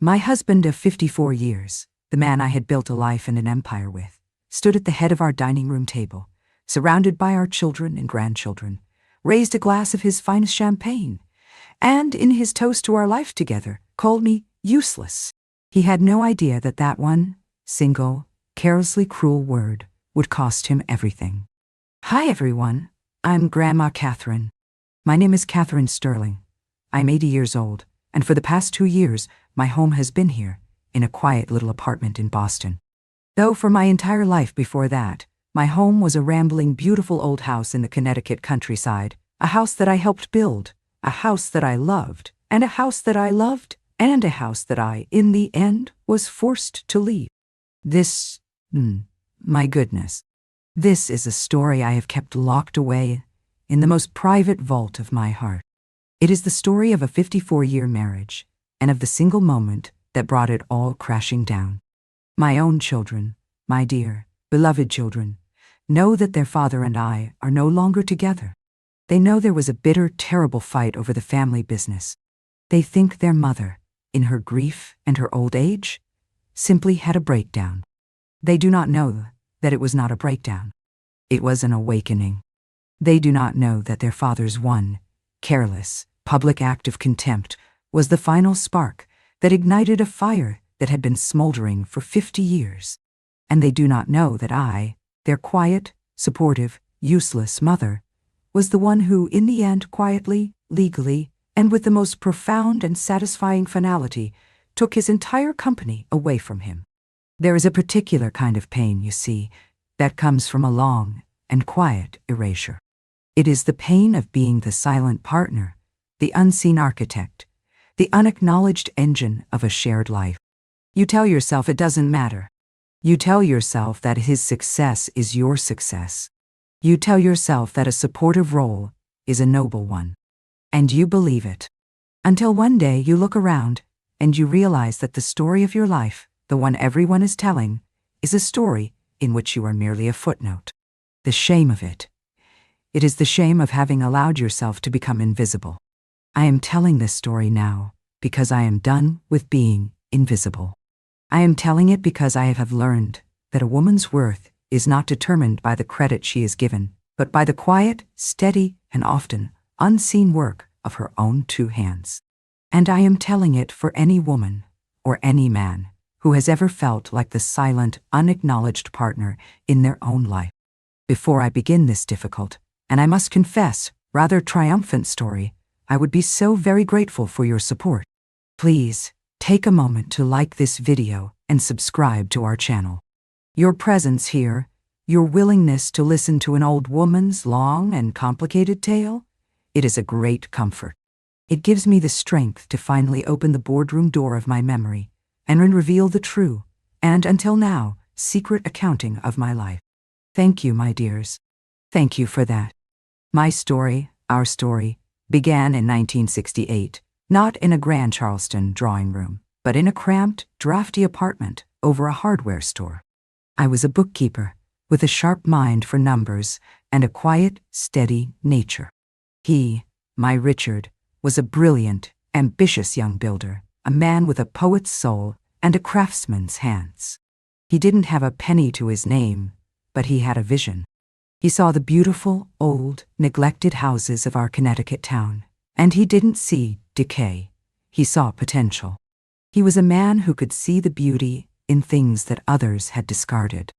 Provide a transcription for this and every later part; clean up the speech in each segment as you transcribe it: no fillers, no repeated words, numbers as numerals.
My husband of 54 years, the man I had built a life and an empire with, stood at the head of our dining room table, surrounded by our children and grandchildren, raised a glass of his finest champagne, and in his toast to our life together, called me useless. He had no idea that that one single, carelessly cruel word would cost him everything. Hi everyone, I'm Grandma Katherine. My name is Catherine Sterling. I'm 80 years old, and for the past 2 years, my home has been here, in a quiet little apartment in Boston. Though for my entire life before that, my home was a rambling, beautiful old house in the Connecticut countryside, a house that I helped build, a house that I loved, and a house that I loved, and a house that I, in the end, was forced to leave. This, my goodness, this is a story I have kept locked away in the most private vault of my heart. It is the story of a 54-year marriage, and of the single moment that brought it all crashing down. My own children, my dear, beloved children, know that their father and I are no longer together. They know there was a bitter, terrible fight over the family business. They think their mother, in her grief and her old age, simply had a breakdown. They do not know that it was not a breakdown. It was an awakening. They do not know that their father's one, careless, public act of contempt was the final spark that ignited a fire that had been smoldering for 50 years. And they do not know that I, their quiet, supportive, useless mother, was the one who, in the end, quietly, legally, and with the most profound and satisfying finality, took his entire company away from him. There is a particular kind of pain, you see, that comes from a long and quiet erasure. It is the pain of being the silent partner, the unseen architect, the unacknowledged engine of a shared life. You tell yourself it doesn't matter. You tell yourself that his success is your success. You tell yourself that a supportive role is a noble one. And you believe it. Until one day you look around and you realize that the story of your life, the one everyone is telling, is a story in which you are merely a footnote. The shame of it. It is the shame of having allowed yourself to become invisible. I am telling this story now because I am done with being invisible. I am telling it because I have learned that a woman's worth is not determined by the credit she is given, but by the quiet, steady, and often unseen work of her own 2 hands. And I am telling it for any woman or any man who has ever felt like the silent, unacknowledged partner in their own life. Before I begin this difficult, and I must confess, rather triumphant story, I would be so very grateful for your support. Please, take a moment to like this video and subscribe to our channel. Your presence here, your willingness to listen to an old woman's long and complicated tale, it is a great comfort. It gives me the strength to finally open the boardroom door of my memory and reveal the true, and until now, secret accounting of my life. Thank you, my dears. Thank you for that. My story, our story, began in 1968, not in a grand Charleston drawing room, but in a cramped, drafty apartment over a hardware store. I was a bookkeeper with a sharp mind for numbers and a quiet, steady nature. He, my Richard, was a brilliant, ambitious young builder, a man with a poet's soul and a craftsman's hands. He didn't have a penny to his name, but he had a vision. He saw the beautiful, old, neglected houses of our Connecticut town, and he didn't see decay. He saw potential. He was a man who could see the beauty in things that others had discarded.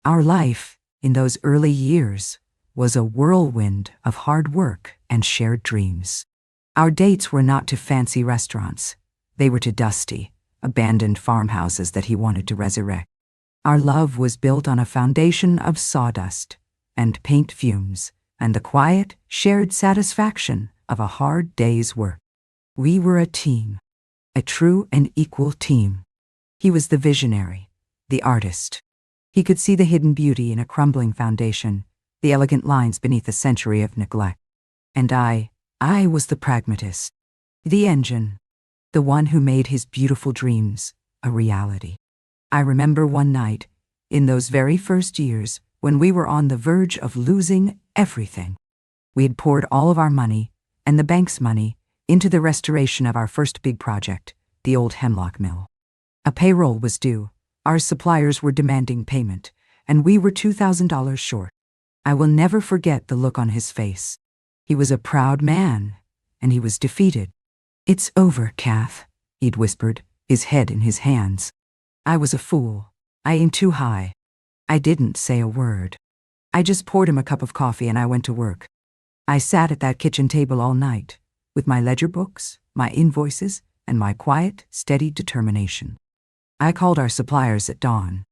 Our life, in those early years, was a whirlwind of hard work and shared dreams. Our dates were not to fancy restaurants. They were to dusty, abandoned farmhouses that he wanted to resurrect. Our love was built on a foundation of sawdust and paint fumes, and the quiet, shared satisfaction of a hard day's work. We were a team, a true and equal team. He was the visionary, the artist. He could see the hidden beauty in a crumbling foundation, the elegant lines beneath a century of neglect. And I was the pragmatist, the engine, the one who made his beautiful dreams a reality. I remember one night, in those very first years, when we were on the verge of losing everything. We had poured all of our money, and the bank's money, into the restoration of our first big project, the old hemlock mill. A payroll was due, our suppliers were demanding payment, and we were $2,000 short. I will never forget the look on his face. He was a proud man, and he was defeated. "It's over, Kath," he'd whispered, his head in his hands. I was a fool. I aimed too high. I didn't say a word. I just poured him a cup of coffee and I went to work. I sat at that kitchen table all night, with my ledger books, my invoices, and my quiet, steady determination. I called our suppliers at dawn.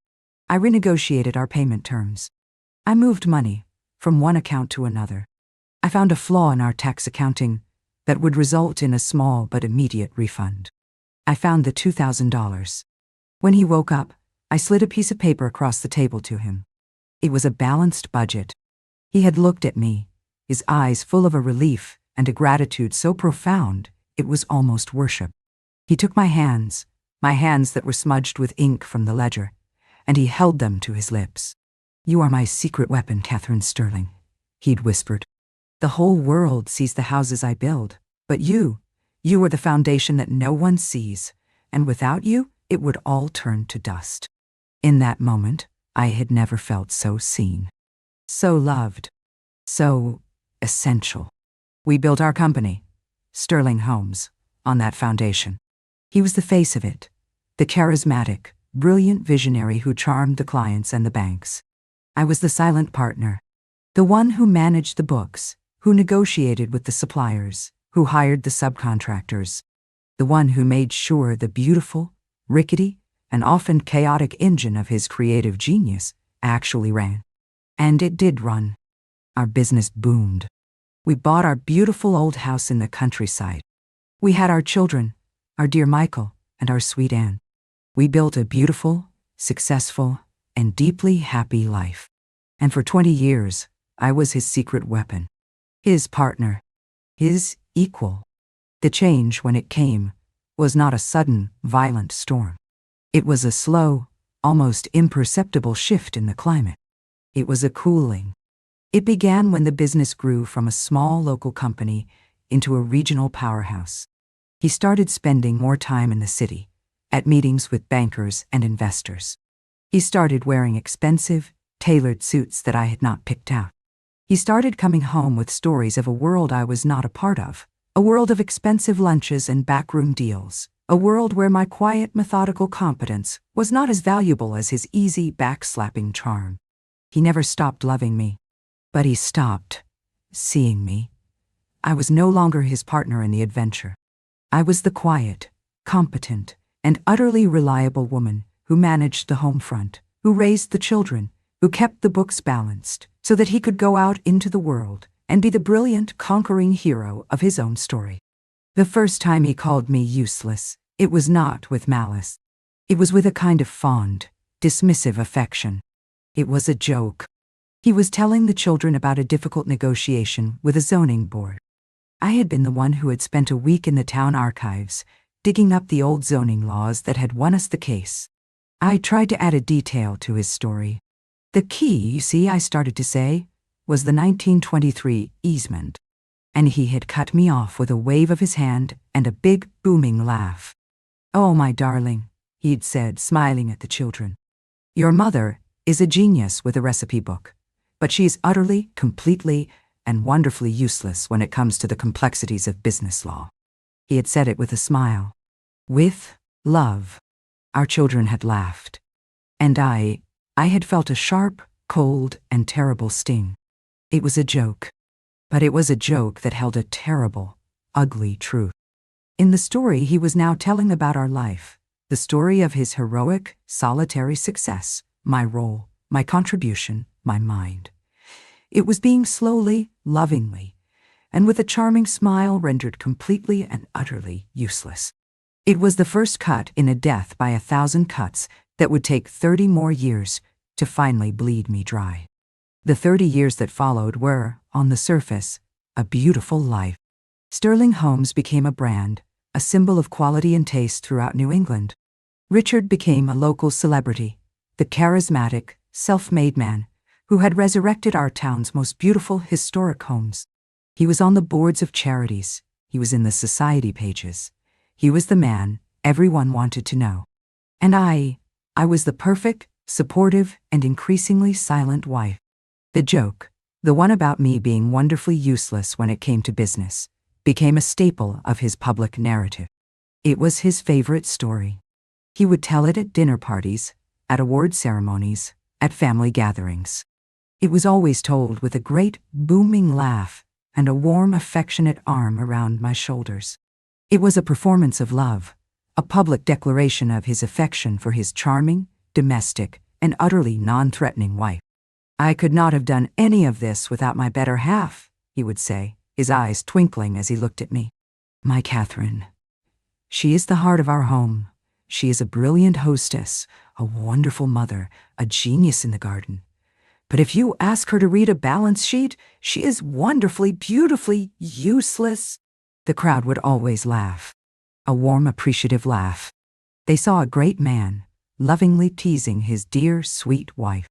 I renegotiated our payment terms. I moved money from one account to another. I found a flaw in our tax accounting that would result in a small but immediate refund. I found the $2,000. When he woke up, I slid a piece of paper across the table to him. It was a balanced budget. He had looked at me, his eyes full of a relief and a gratitude so profound it was almost worship. He took my hands that were smudged with ink from the ledger, and he held them to his lips. "You are my secret weapon, Katherine Sterling," he'd whispered. "The whole world sees the houses I build, but you are the foundation that no one sees, and without you, it would all turn to dust." In that moment, I had never felt so seen, so loved, so essential. We built our company, Sterling Homes, on that foundation. He was the face of it, the charismatic, brilliant visionary who charmed the clients and the banks. I was the silent partner, the one who managed the books, who negotiated with the suppliers, who hired the subcontractors, the one who made sure the beautiful, rickety, and often chaotic engine of his creative genius actually ran. And it did run. Our business boomed. We bought our beautiful old house in the countryside. We had our children, our dear Michael and our sweet Anne. We built a beautiful, successful, and deeply happy life. And for 20 years, I was his secret weapon, his partner, his equal. The change, when it came, was not a sudden, violent storm. It was a slow, almost imperceptible shift in the climate. It was a cooling. It began when the business grew from a small local company into a regional powerhouse. He started spending more time in the city, at meetings with bankers and investors. He started wearing expensive, tailored suits that I had not picked out. He started coming home with stories of a world I was not a part of, a world of expensive lunches and backroom deals, a world where my quiet, methodical competence was not as valuable as his easy, backslapping charm. He never stopped loving me, but he stopped seeing me. I was no longer his partner in the adventure. I was the quiet, competent, and utterly reliable woman who managed the home front, who raised the children, who kept the books balanced so that he could go out into the world and be the brilliant, conquering hero of his own story. The first time he called me useless, it was not with malice. It was with a kind of fond, dismissive affection. It was a joke. He was telling the children about a difficult negotiation with a zoning board. I had been the one who had spent a week in the town archives, digging up the old zoning laws that had won us the case. I tried to add a detail to his story. "The key, you see," I started to say, was the 1923 easement. And he had cut me off with a wave of his hand and a big, booming laugh. "Oh, my darling," he'd said, smiling at the children. "Your mother is a genius with a recipe book, but she's utterly, completely, and wonderfully useless when it comes to the complexities of business law." He had said it with a smile. With love. Our children had laughed. And I had felt a sharp, cold, and terrible sting. It was a joke. But it was a joke that held a terrible, ugly truth. In the story he was now telling about our life, the story of his heroic, solitary success, my role, my contribution, my mind. It was being slowly, lovingly, and with a charming smile rendered completely and utterly useless. It was the first cut in a death by 1,000 cuts that would take 30 more years to finally bleed me dry. The 30 years that followed were, on the surface, a beautiful life. Sterling Homes became a brand, a symbol of quality and taste throughout New England. Richard became a local celebrity, the charismatic, self-made man who had resurrected our town's most beautiful historic homes. He was on the boards of charities. He was in the society pages. He was the man Everyone wanted to know. And I was the perfect, supportive, and increasingly silent wife. The joke, the one about me being wonderfully useless when it came to business, became a staple of his public narrative. It was his favorite story. He would tell it at dinner parties, at award ceremonies, at family gatherings. It was always told with a great, booming laugh and a warm, affectionate arm around my shoulders. It was a performance of love, a public declaration of his affection for his charming, domestic, and utterly non-threatening wife. "I could not have done any of this without my better half," he would say, his eyes twinkling as he looked at me. "My Catherine. She is the heart of our home. She is a brilliant hostess, a wonderful mother, a genius in the garden. But if you ask her to read a balance sheet, she is wonderfully, beautifully useless." The crowd would always laugh. A warm, appreciative laugh. They saw a great man, lovingly teasing his dear, sweet wife.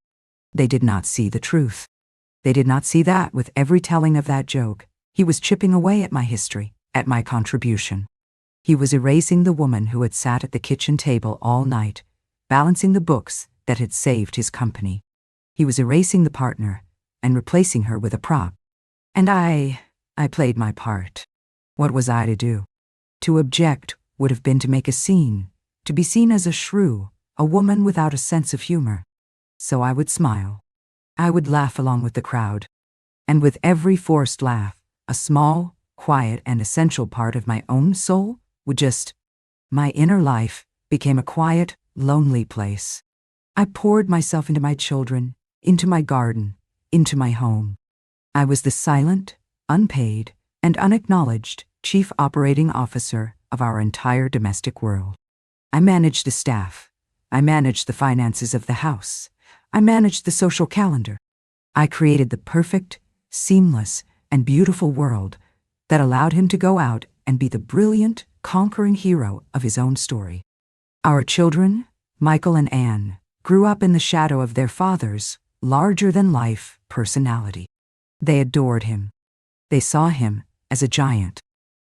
They did not see the truth. They did not see that with every telling of that joke, he was chipping away at my history, at my contribution. He was erasing the woman who had sat at the kitchen table all night, balancing the books that had saved his company. He was erasing the partner and replacing her with a prop. And I played my part. What was I to do? To object would have been to make a scene, to be seen as a shrew, a woman without a sense of humor. So I would smile. I would laugh along with the crowd. And with every forced laugh, a small, quiet, and essential part of my own soul would my inner life became a quiet, lonely place. I poured myself into my children, into my garden, into my home. I was the silent, unpaid, and unacknowledged chief operating officer of our entire domestic world. I managed the staff. I managed the finances of the house. I managed the social calendar. I created the perfect, seamless, and beautiful world that allowed him to go out and be the brilliant, conquering hero of his own story. Our children, Michael and Anne, grew up in the shadow of their father's larger-than-life personality. They adored him. They saw him as a giant.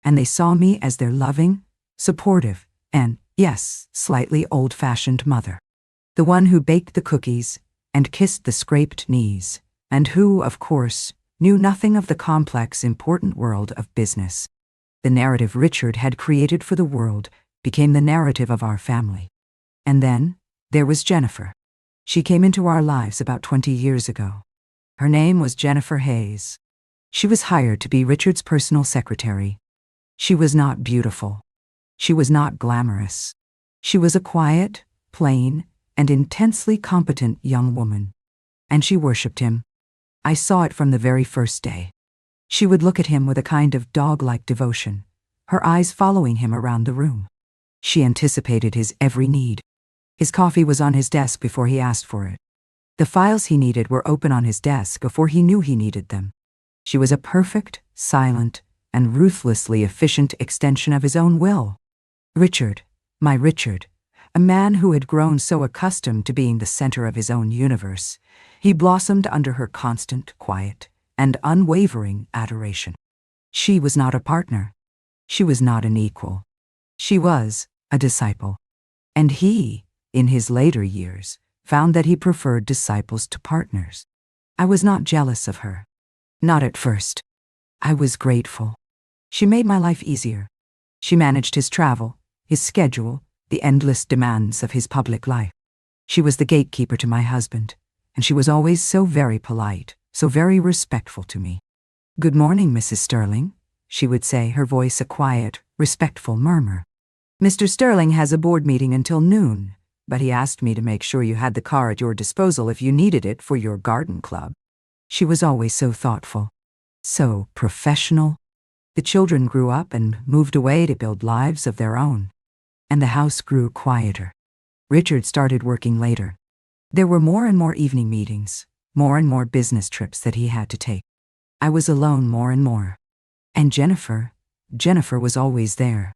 And they saw me as their loving, supportive, and, yes, slightly old-fashioned mother. The one who baked the cookies and kissed the scraped knees, and who, of course, knew nothing of the complex, important world of business. The narrative Richard had created for the world became the narrative of our family. And then there was Jennifer. She came into our lives about 20 years ago. Her name was Jennifer Hayes. She was hired to be Richard's personal secretary. She was not beautiful. She was not glamorous. She was a quiet, plain, and intensely competent young woman. And she worshipped him. I saw it from the very first day. She would look at him with a kind of dog-like devotion, her eyes following him around the room. She anticipated his every need. His coffee was on his desk before he asked for it. The files he needed were open on his desk before he knew he needed them. She was a perfect, silent, and ruthlessly efficient extension of his own will. Richard, my Richard, a man who had grown so accustomed to being the center of his own universe, he blossomed under her constant, quiet, and unwavering adoration. She was not a partner. She was not an equal. She was a disciple. And he, in his later years, found that he preferred disciples to partners. I was not jealous of her. Not at first. I was grateful. She made my life easier. She managed his travel, his schedule, the endless demands of his public life. She was the gatekeeper to my husband, and she was always so very polite, so very respectful to me. "Good morning, Mrs. Sterling," she would say, her voice a quiet, respectful murmur. "Mr. Sterling has a board meeting until noon, but he asked me to make sure you had the car at your disposal if you needed it for your garden club." She was always so thoughtful, so professional. The children grew up and moved away to build lives of their own, and the house grew quieter. Richard started working later. There were more and more evening meetings, more and more business trips that he had to take. I was alone more and more. And Jennifer was always there,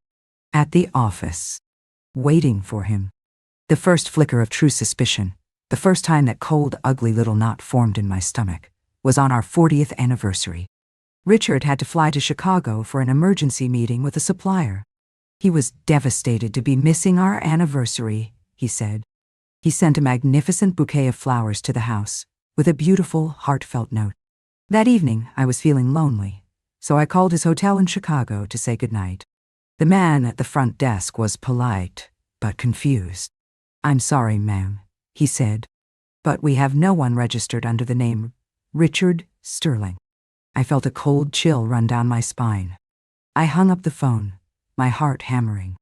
at the office, waiting for him. The first flicker of true suspicion, the first time that cold, ugly little knot formed in my stomach, was on our 40th anniversary. Richard had to fly to Chicago for an emergency meeting with a supplier. He was devastated to be missing our anniversary, he said. He sent a magnificent bouquet of flowers to the house, with a beautiful, heartfelt note. That evening, I was feeling lonely, so I called his hotel in Chicago to say goodnight. The man at the front desk was polite, but confused. "I'm sorry, ma'am," he said, "but we have no one registered under the name Richard Sterling." I felt a cold chill run down my spine. I hung up the phone, my heart hammering.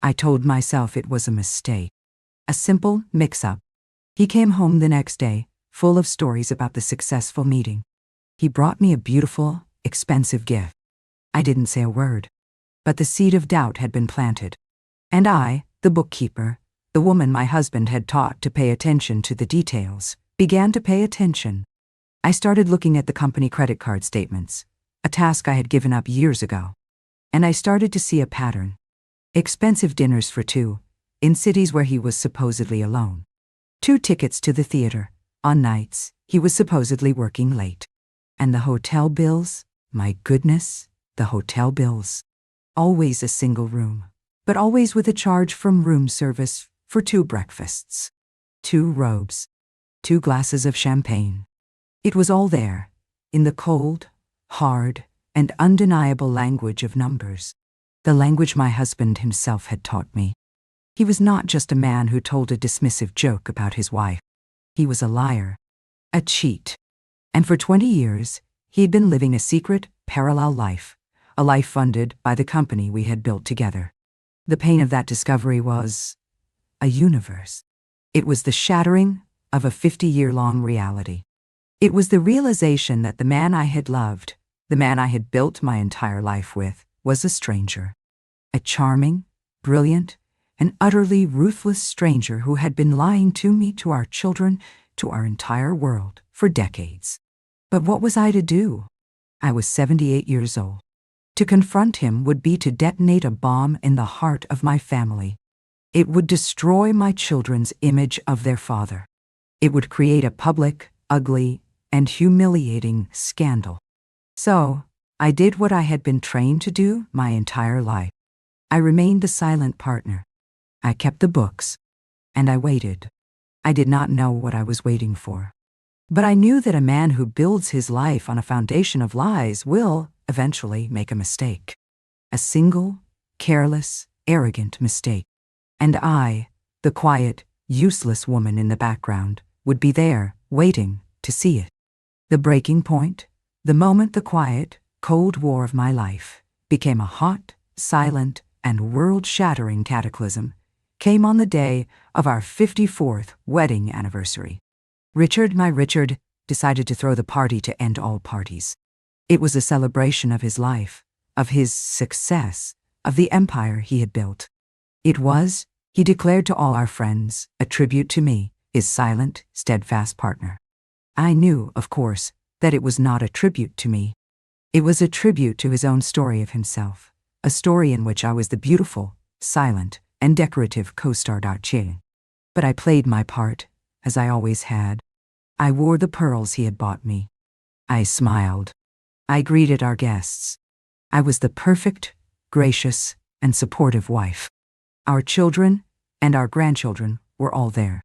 I told myself it was a mistake, a simple mix-up. He came home the next day, full of stories about the successful meeting. He brought me a beautiful, expensive gift. I didn't say a word, but the seed of doubt had been planted. And I, the bookkeeper, the woman my husband had taught to pay attention to the details, began to pay attention. I started looking at the company credit card statements, a task I had given up years ago. And I started to see a pattern. Expensive dinners for two, in cities where he was supposedly alone. 2 tickets to the theater, on nights he was supposedly working late. And the hotel bills, my goodness, the hotel bills. Always a single room, but always with a charge from room service for 2 breakfasts, 2 robes, 2 glasses of champagne. It was all there, in the cold, hard, and undeniable language of numbers, the language my husband himself had taught me. He was not just a man who told a dismissive joke about his wife. He was a liar, a cheat. And for 20 years, he had been living a secret, parallel life, a life funded by the company we had built together. The pain of that discovery was a universe. It was the shattering of a 50-year-long reality. It was the realization that the man I had loved, the man I had built my entire life with, was a stranger. A charming, brilliant, and utterly ruthless stranger who had been lying to me, to our children, to our entire world for decades. But what was I to do? I was 78 years old. To confront him would be to detonate a bomb in the heart of my family. It would destroy my children's image of their father. It would create a public, ugly, and humiliating scandal. So, I did what I had been trained to do my entire life. I remained the silent partner. I kept the books, and I waited. I did not know what I was waiting for. But I knew that a man who builds his life on a foundation of lies will eventually make a mistake. A single, careless, arrogant mistake. And I, the quiet, useless woman in the background, would be there, waiting to see it. The breaking point, the moment the quiet, cold war of my life became a hot, silent, and world-shattering cataclysm, came on the day of our 54th wedding anniversary. Richard, my Richard, decided to throw the party to end all parties. It was a celebration of his life, of his success, of the empire he had built. It was, he declared to all our friends, a tribute to me, his silent, steadfast partner. I knew, of course, that it was not a tribute to me. It was a tribute to his own story of himself, a story in which I was the beautiful, silent, and decorative co-star d'Archier. But I played my part, as I always had. I wore the pearls he had bought me. I smiled. I greeted our guests. I was the perfect, gracious, and supportive wife. Our children and our grandchildren were all there.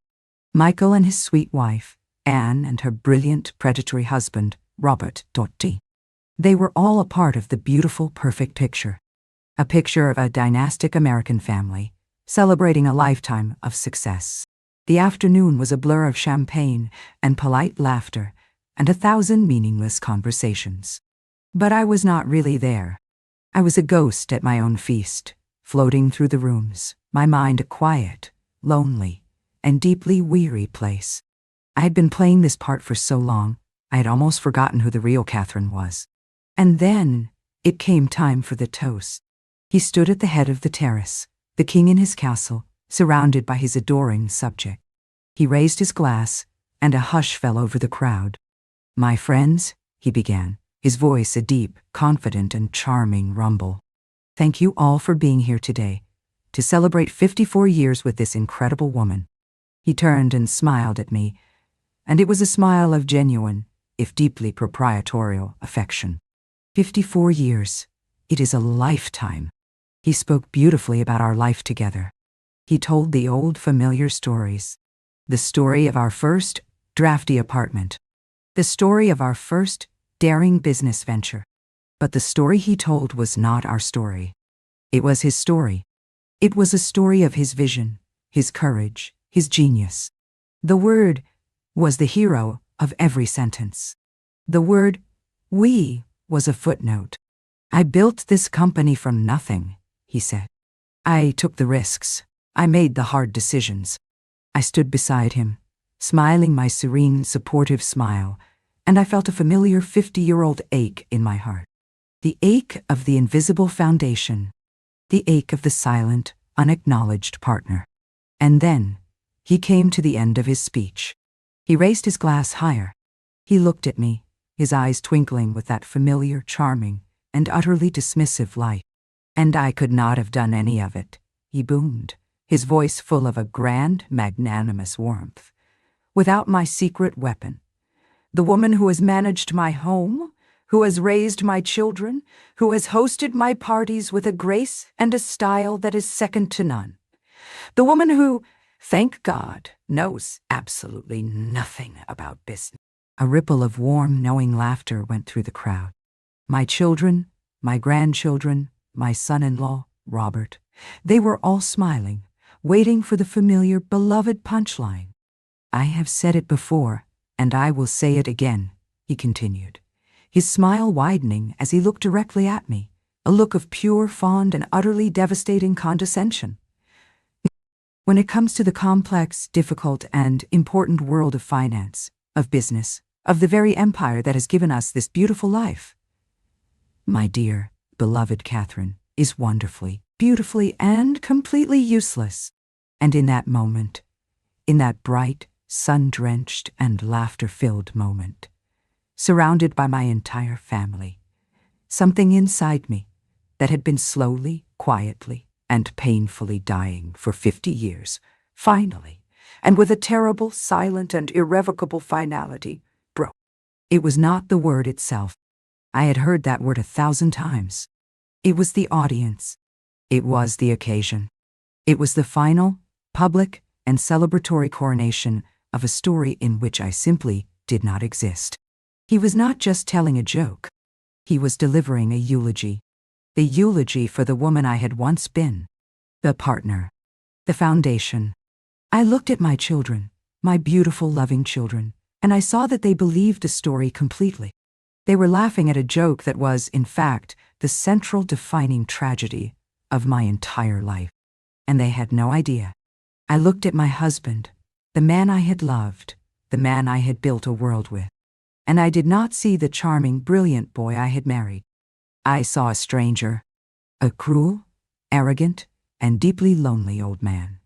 Michael and his sweet wife, Anne, and her brilliant, predatory husband, Robert Dotti. They were all a part of the beautiful, perfect picture. A picture of a dynastic American family, celebrating a lifetime of success. The afternoon was a blur of champagne and polite laughter and 1,000 meaningless conversations. But I was not really there. I was a ghost at my own feast, floating through the rooms, my mind a quiet, lonely, and deeply weary place. I had been playing this part for so long, I had almost forgotten who the real Katherine was. And then it came time for the toast. He stood at the head of the terrace, the king in his castle, surrounded by his adoring subject. He raised his glass, and a hush fell over the crowd. "My friends," he began, his voice a deep, confident, and charming rumble. "Thank you all for being here today, to celebrate 54 years with this incredible woman." He turned and smiled at me, and it was a smile of genuine, if deeply proprietorial, affection. 54 years. It is a lifetime. He spoke beautifully about our life together. He told the old familiar stories. The story of our first drafty apartment. The story of our first daring business venture. But the story he told was not our story. It was his story. It was a story of his vision, his courage, his genius. The word was the hero of every sentence. The word we was a footnote. I built this company from nothing, he said. I took the risks. I made the hard decisions. I stood beside him, smiling my serene, supportive smile, and I felt a familiar 50-year-old ache in my heart. The ache of the invisible foundation. The ache of the silent, unacknowledged partner. And then, he came to the end of his speech. He raised his glass higher. He looked at me, his eyes twinkling with that familiar, charming, and utterly dismissive light. And I could not have done any of it, he boomed, his voice full of a grand, magnanimous warmth, without my secret weapon. The woman who has managed my home, who has raised my children, who has hosted my parties with a grace and a style that is second to none. The woman who, thank God, knows absolutely nothing about business. A ripple of warm, knowing laughter went through the crowd. My children, my grandchildren, my son-in-law, Robert, they were all smiling, waiting for the familiar, beloved punchline. I have said it before, and I will say it again, he continued, his smile widening as he looked directly at me, a look of pure, fond, and utterly devastating condescension. When it comes to the complex, difficult, and important world of finance, of business, of the very empire that has given us this beautiful life, my dear, beloved Catherine is wonderfully, beautifully, and completely useless. And in that moment, in that bright, sun-drenched, and laughter-filled moment, surrounded by my entire family, something inside me that had been slowly, quietly, and painfully dying for 50 years, finally, and with a terrible, silent, and irrevocable finality, broke. It was not the word itself. I had heard that word 1,000 times. It was the audience. It was the occasion. It was the final, public, and celebratory coronation of a story in which I simply did not exist. He was not just telling a joke. He was delivering a eulogy. The eulogy for the woman I had once been. The partner. The foundation. I looked at my children, my beautiful, loving children, and I saw that they believed the story completely. They were laughing at a joke that was, in fact, the central defining tragedy of my entire life. And they had no idea. I looked at my husband, the man I had loved, the man I had built a world with, and I did not see the charming, brilliant boy I had married. I saw a stranger, a cruel, arrogant, and deeply lonely old man,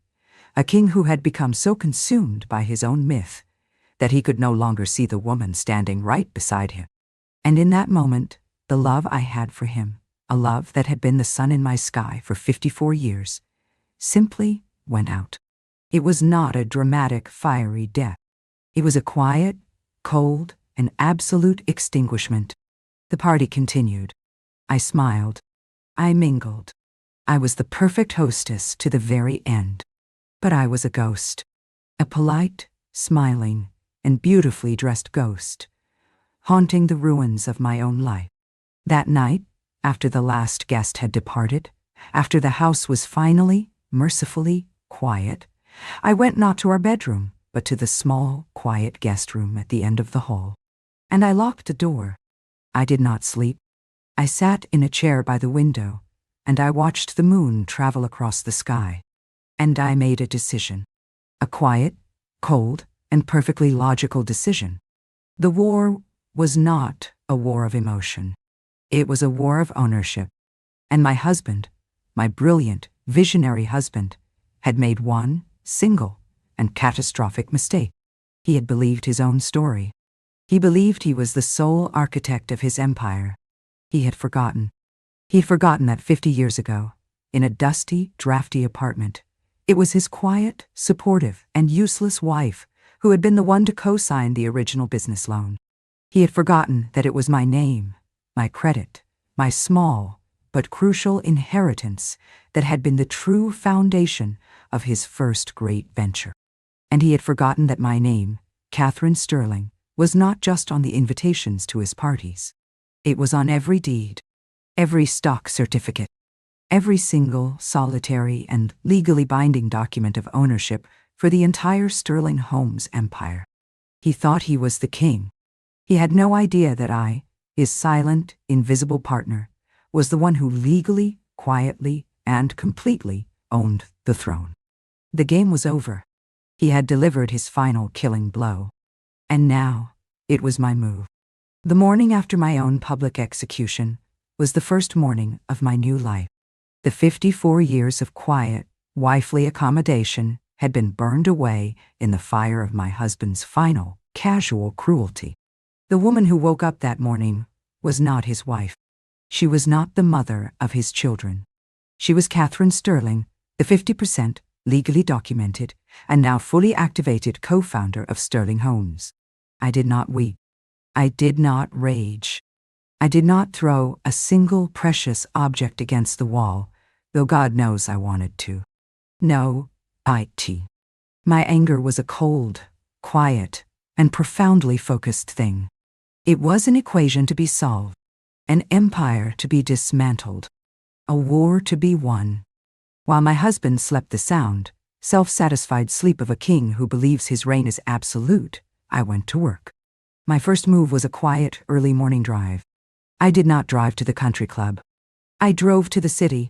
a king who had become so consumed by his own myth that he could no longer see the woman standing right beside him. And in that moment, the love I had for him, a love that had been the sun in my sky for 54 years, simply went out. It was not a dramatic, fiery death. It was a quiet, cold, and absolute extinguishment. The party continued. I smiled. I mingled. I was the perfect hostess to the very end. But I was a ghost. A polite, smiling, and beautifully dressed ghost, haunting the ruins of my own life. That night, after the last guest had departed, after the house was finally, mercifully, quiet, I went not to our bedroom, but to the small, quiet guest room at the end of the hall. And I locked the door. I did not sleep. I sat in a chair by the window, and I watched the moon travel across the sky. And I made a decision. A quiet, cold, and perfectly logical decision. The war was not a war of emotion. It was a war of ownership. And my husband, my brilliant, visionary husband, had made one single and catastrophic mistake. He had believed his own story. He believed he was the sole architect of his empire. He had forgotten. He had forgotten that 50 years ago, in a dusty, drafty apartment, it was his quiet, supportive, and useless wife who had been the one to co-sign the original business loan. He had forgotten that it was my name, my credit, my small, but crucial inheritance that had been the true foundation of his first great venture. And he had forgotten that my name, Katherine Sterling, was not just on the invitations to his parties. It was on every deed, every stock certificate, every single, solitary, and legally binding document of ownership for the entire Sterling Homes empire. He thought he was the king. He had no idea that I, his silent, invisible partner, was the one who legally, quietly, and completely owned the throne. The game was over. He had delivered his final killing blow. And now, it was my move. The morning after my own public execution was the first morning of my new life. The 54 years of quiet, wifely accommodation had been burned away in the fire of my husband's final, casual cruelty. The woman who woke up that morning was not his wife. She was not the mother of his children. She was Katherine Sterling, the 50%, legally documented, and now fully activated co-founder of Sterling Homes. I did not weep. I did not rage. I did not throw a single precious object against the wall, though God knows I wanted to. No, my anger was a cold, quiet, and profoundly focused thing. It was an equation to be solved, an empire to be dismantled, a war to be won. While my husband slept the sound, self-satisfied sleep of a king who believes his reign is absolute, I went to work. My first move was a quiet, early morning drive. I did not drive to the country club. I drove to the city.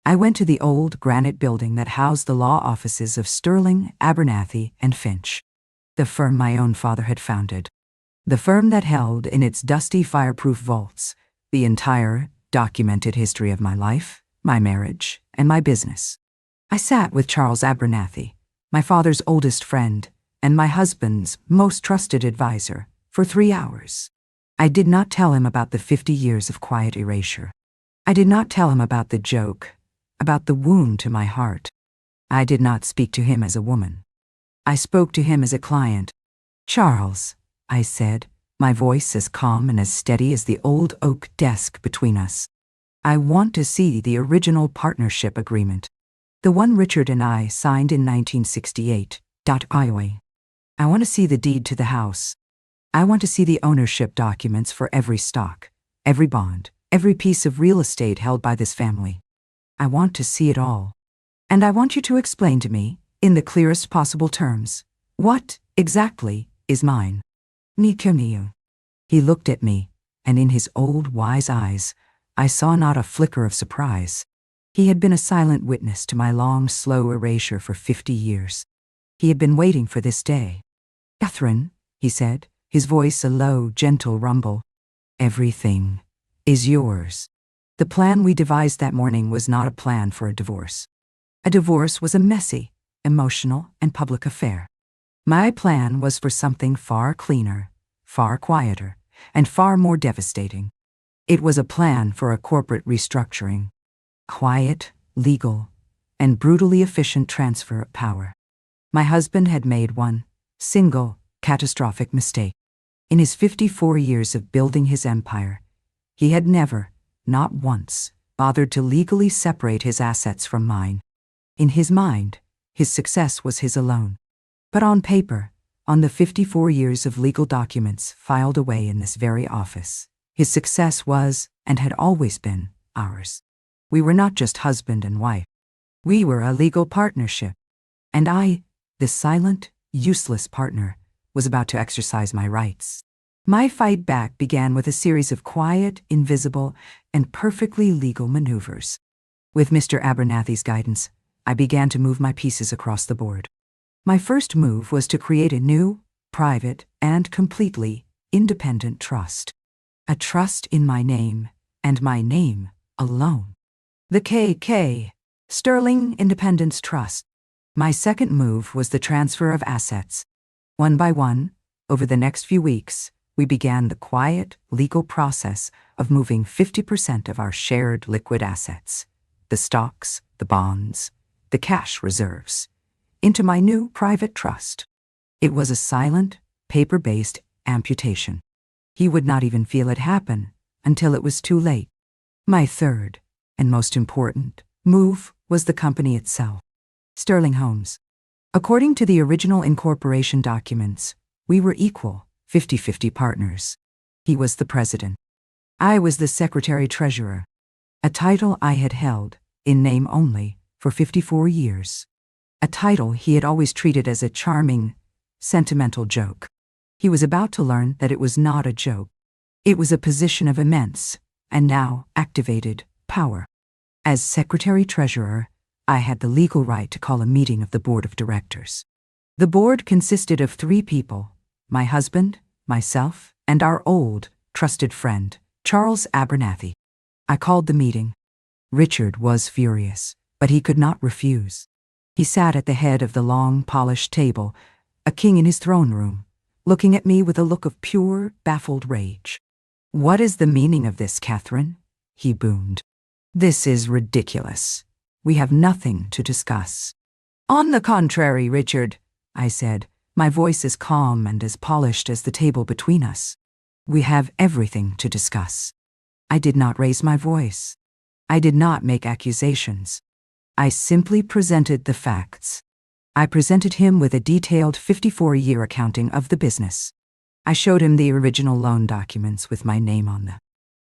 I went to the old granite building that housed the law offices of Sterling, Abernathy, and Finch, the firm my own father had founded. The firm that held in its dusty fireproof vaults the entire documented history of my life, my marriage, and my business. I sat with Charles Abernathy, my father's oldest friend, and my husband's most trusted advisor, for 3 hours. I did not tell him about the 50 years of quiet erasure. I did not tell him about the joke, about the wound to my heart. I did not speak to him as a woman. I spoke to him as a client. "Charles," I said, my voice as calm and as steady as the old oak desk between us. "I want to see the original partnership agreement, the one Richard and I signed in 1968. I want to see the deed to the house. I want to see the ownership documents for every stock, every bond, every piece of real estate held by this family. I want to see it all. And I want you to explain to me, in the clearest possible terms, what, exactly, is mine." He looked at me, and in his old, wise eyes, I saw not a flicker of surprise. He had been a silent witness to my long, slow erasure for 50 years. He had been waiting for this day. "Katherine," he said, his voice a low, gentle rumble, "everything is yours." The plan we devised that morning was not a plan for a divorce. A divorce was a messy, emotional, and public affair. My plan was for something far cleaner, far quieter, and far more devastating. It was a plan for a corporate restructuring. Quiet, legal, and brutally efficient transfer of power. My husband had made one single, catastrophic mistake. In his 54 years of building his empire, he had never, not once, bothered to legally separate his assets from mine. In his mind, his success was his alone. But on paper, on the 54 years of legal documents filed away in this very office, his success was, and had always been, ours. We were not just husband and wife. We were a legal partnership. And I, this silent, useless partner, was about to exercise my rights. My fight back began with a series of quiet, invisible, and perfectly legal maneuvers. With Mr. Abernathy's guidance, I began to move my pieces across the board. My first move was to create a new, private, and completely independent trust. A trust in my name, and my name alone. The KK, Sterling Independence Trust. My second move was the transfer of assets. One by one, over the next few weeks, we began the quiet, legal process of moving 50% of our shared liquid assets, the stocks, the bonds, the cash reserves, into my new private trust. It was a silent, paper-based amputation. He would not even feel it happen until it was too late. My third, and most important, move was the company itself. Sterling Homes. According to the original incorporation documents, we were equal, 50-50 partners. He was the president. I was the secretary-treasurer, a title I had held, in name only, for 54 years. A title he had always treated as a charming, sentimental joke. He was about to learn that it was not a joke. It was a position of immense, and now activated, power. As secretary-treasurer, I had the legal right to call a meeting of the board of directors. The board consisted of 3 people, my husband, myself, and our old, trusted friend, Charles Abernathy. I called the meeting. Richard was furious, but he could not refuse. He sat at the head of the long, polished table, a king in his throne room, looking at me with a look of pure, baffled rage. "What is the meaning of this, Catherine?" he boomed. "This is ridiculous. We have nothing to discuss." "On the contrary, Richard," I said, my voice as calm and as polished as the table between us. "We have everything to discuss." I did not raise my voice. I did not make accusations. I simply presented the facts. I presented him with a detailed 54-year accounting of the business. I showed him the original loan documents with my name on them.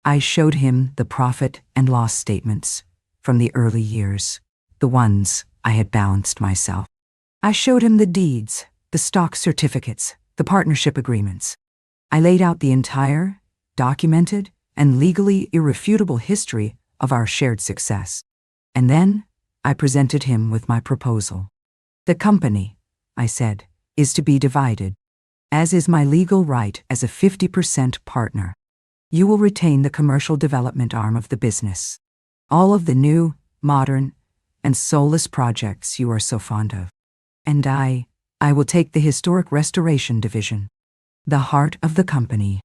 I showed him the profit and loss statements from the early years, the ones I had balanced myself. I showed him the deeds, the stock certificates, the partnership agreements. I laid out the entire, documented, and legally irrefutable history of our shared success. And then I presented him with my proposal. "The company," I said, "is to be divided, as is my legal right as a 50% partner. You will retain the commercial development arm of the business, all of the new, modern, and soulless projects you are so fond of. And I will take the historic restoration division, the heart of the company,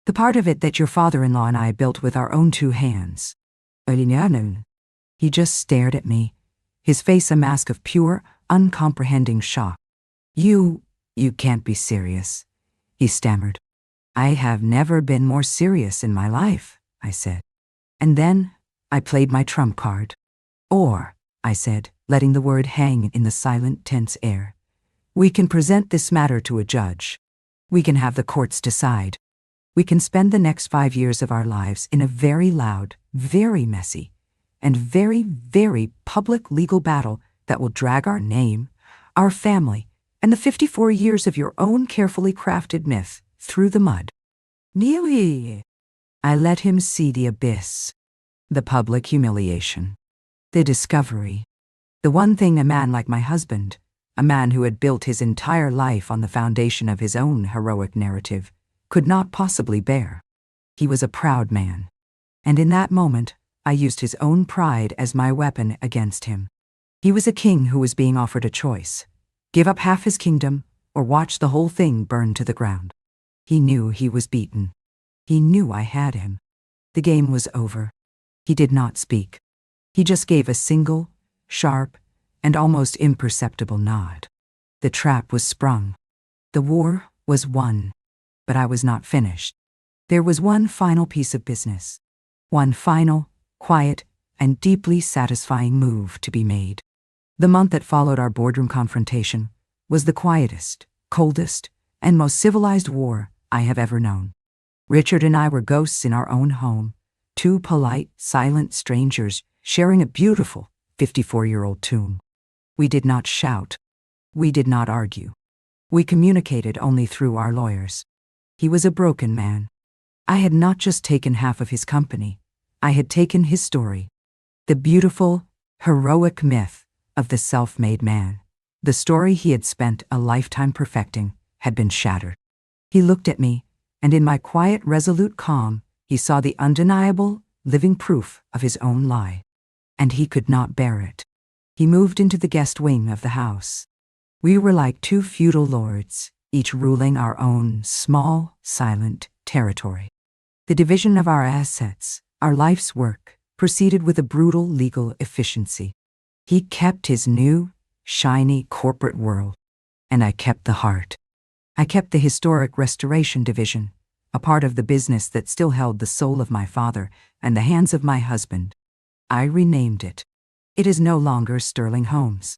the part of it that your father-in-law and I built with our own 2 hands. He just stared at me, his face a mask of pure, uncomprehending shock. You can't be serious," he stammered. "I have never been more serious in my life," I said. And then I played my trump card. "Or," I said, letting the word hang in the silent, tense air, "we can present this matter to a judge. We can have the courts decide. We can spend the next 5 years of our lives in a very loud, very messy, and very, very public legal battle that will drag our name, our family, and the 54 years of your own carefully crafted myth through the mud." Nearly. I let him see the abyss, the public humiliation, the discovery. The one thing a man like my husband, a man who had built his entire life on the foundation of his own heroic narrative, could not possibly bear. He was a proud man, and in that moment, I used his own pride as my weapon against him. He was a king who was being offered a choice: give up half his kingdom or watch the whole thing burn to the ground. He knew he was beaten. He knew I had him. The game was over. He did not speak. He just gave a single, sharp, and almost imperceptible nod. The trap was sprung. The war was won. But I was not finished. There was one final piece of business. One final, quiet, and deeply satisfying move to be made. The month that followed our boardroom confrontation was the quietest, coldest, and most civilized war I have ever known. Richard and I were ghosts in our own home, 2 polite, silent strangers sharing a beautiful 54-year-old tomb. We did not shout. We did not argue. We communicated only through our lawyers. He was a broken man. I had not just taken half of his company. I had taken his story. The beautiful, heroic myth of the self-made man. The story he had spent a lifetime perfecting had been shattered. He looked at me, and in my quiet, resolute calm, he saw the undeniable, living proof of his own lie. And he could not bear it. He moved into the guest wing of the house. We were like 2 feudal lords, each ruling our own small, silent territory. The division of our assets, our life's work, proceeded with a brutal legal efficiency. He kept his new, shiny corporate world, and I kept the heart. I kept the historic restoration division, a part of the business that still held the soul of my father and the hands of my husband. I renamed it. It is no longer Sterling Homes.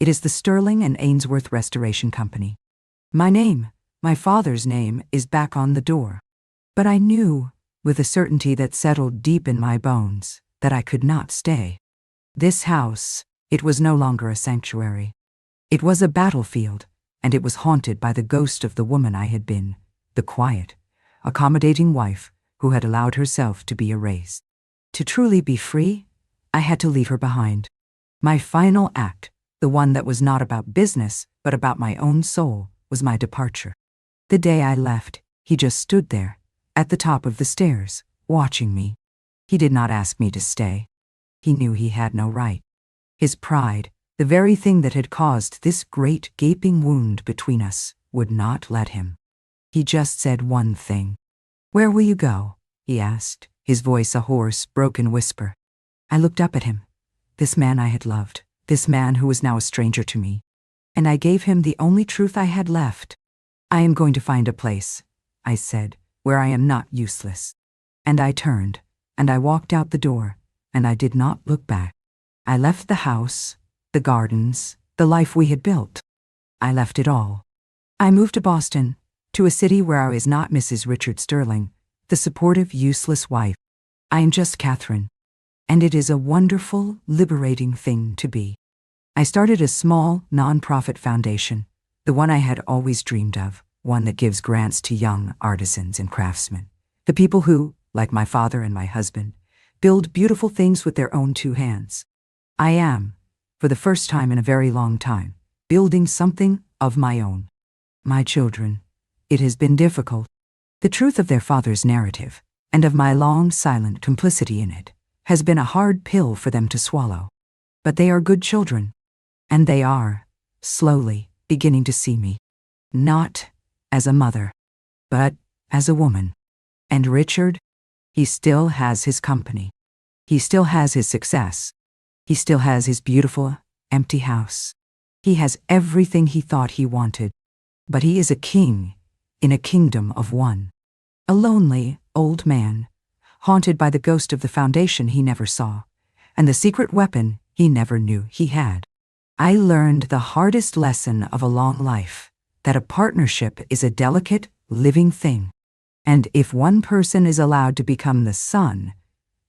It is the Sterling and Ainsworth Restoration Company. My name, my father's name, is back on the door. But I knew, with a certainty that settled deep in my bones, that I could not stay. This house, it was no longer a sanctuary. It was a battlefield, and it was haunted by the ghost of the woman I had been, the quiet, accommodating wife who had allowed herself to be erased. To truly be free, I had to leave her behind. My final act, the one that was not about business, but about my own soul, was my departure. The day I left, he just stood there, at the top of the stairs, watching me. He did not ask me to stay. He knew he had no right. His pride, the very thing that had caused this great gaping wound between us, would not let him. He just said one thing. "Where will you go?" he asked, his voice a hoarse, broken whisper. I looked up at him, this man I had loved, this man who was now a stranger to me, and I gave him the only truth I had left. "I am going to find a place," I said, "where I am not useless." And I turned, and I walked out the door, and I did not look back. I left the house, the gardens, the life we had built. I left it all. I moved to Boston, to a city where I was not Mrs. Richard Sterling, the supportive, useless wife. I am just Katherine, and it is a wonderful, liberating thing to be. I started a small, non-profit foundation, the one I had always dreamed of, one that gives grants to young artisans and craftsmen, the people who, like my father and my husband, build beautiful things with their own two hands. I am, for the first time in a very long time, building something of my own. My children, it has been difficult. The truth of their father's narrative, and of my long, silent complicity in it, has been a hard pill for them to swallow. But they are good children, and they are, slowly, beginning to see me, not as a mother, but as a woman. And Richard, he still has his company. He still has his success. He still has his beautiful, empty house. He has everything he thought he wanted. But he is a king in a kingdom of one. A lonely, old man, haunted by the ghost of the foundation he never saw, and the secret weapon he never knew he had. I learned the hardest lesson of a long life, that a partnership is a delicate, living thing. And if one person is allowed to become the sun,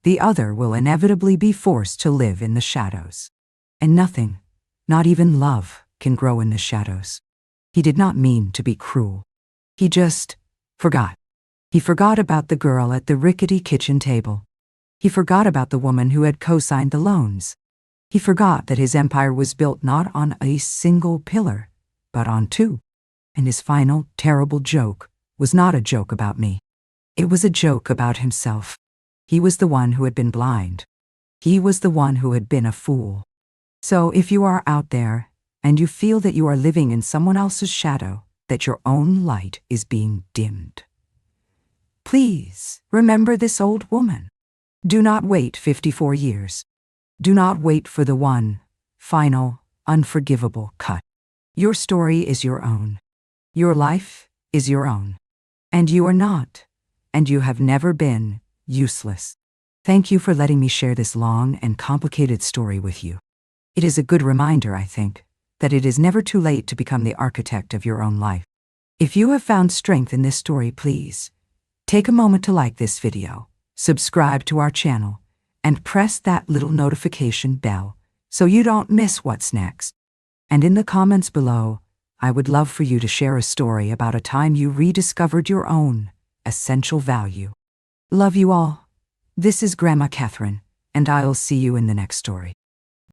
the other will inevitably be forced to live in the shadows. And nothing, not even love, can grow in the shadows. He did not mean to be cruel. He just forgot. He forgot about the girl at the rickety kitchen table. He forgot about the woman who had co-signed the loans. He forgot that his empire was built not on a single pillar, but on two. And his final, terrible joke was not a joke about me. It was a joke about himself. He was the one who had been blind. He was the one who had been a fool. So if you are out there, and you feel that you are living in someone else's shadow, that your own light is being dimmed, please remember this old woman. Do not wait 54 years. Do not wait for the one, final, unforgivable cut. Your story is your own. Your life is your own. And you are not, and you have never been, useless. Thank you for letting me share this long and complicated story with you. It is a good reminder, I think, that it is never too late to become the architect of your own life. If you have found strength in this story, please take a moment to like this video, subscribe to our channel, and press that little notification bell so you don't miss what's next. And in the comments below, I would love for you to share a story about a time you rediscovered your own essential value. Love you all. This is Grandma Katherine, and I'll see you in the next story.